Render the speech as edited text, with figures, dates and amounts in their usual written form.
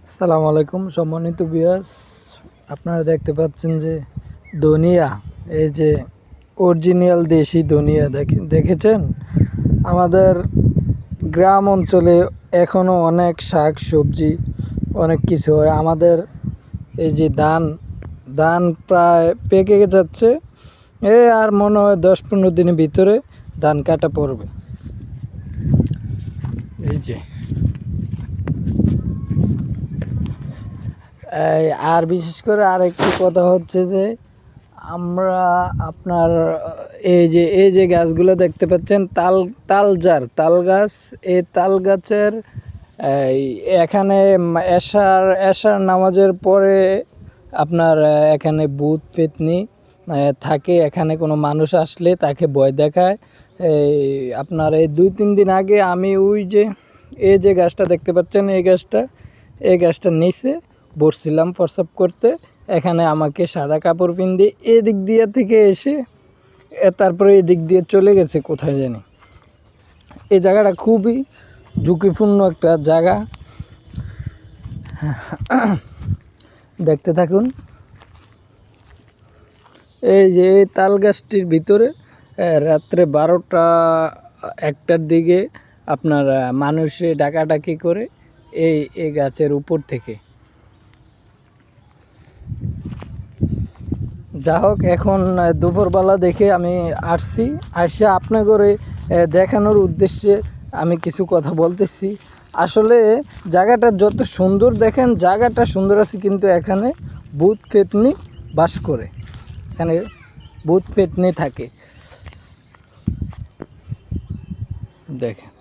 আসসালামু আলাইকুম সম্মানিত ভিউয়ার্স, আপনারা দেখতে পাচ্ছেন যে ধনিয়া, এই যে অরিজিনাল দেশি ধনিয়া দেখেছেন। আমাদের গ্রাম অঞ্চলে এখনও অনেক শাক সবজি অনেক কিছু হয়। আমাদের এই যে ধান প্রায় পেকে যাচ্ছে, আর মনে হয় 10-15 দিনের ভিতরে ধান কাটা পড়বে। এই যে আর বিশেষ করে আরেকটি কথা হচ্ছে যে আমরা আপনার এই যে গাছগুলো দেখতে পাচ্ছেন, তাল গাছ। এই তাল গাছের এখানে এশার নামাজের পরে আপনার এখানে ভূত পেতনি থাকে। এখানে কোনো মানুষ আসলে তাকে ভয় দেখায়। আপনার এই 2-3 দিন আগে আমি এই যে গাছটা দেখতে পাচ্ছেন, এই গাছটার নিচে বসছিলাম প্রস্রাব করতে। এখানে আমাকে সাদা কাপড় পিন্দে এদিক দিয়ে থেকে এসে তারপরে এদিক দিয়ে চলে গেছে কোথায় জানি। এই জায়গাটা খুবই ঝুঁকিপূর্ণ একটা জায়গা। দেখতে থাকুন। এই যে এই তাল গাছটির ভিতরে রাত্রে 12টা-1টার দিকে আপনার মানুষে ডাকাডাকি করে এই গাছের উপর থেকে। যা হোক, এখন দুপুরবেলা দেখে আমি আসছি, আসে আপনাদের দেখানোর উদ্দেশ্যে আমি কিছু কথা বলতেছি। আসলে জায়গাটা যত সুন্দর দেখেন, জায়গাটা সুন্দর আছে, কিন্তু এখানে ভূত পেতনি বাস করে। এখানে ভূত পেতনি থাকে, দেখেন।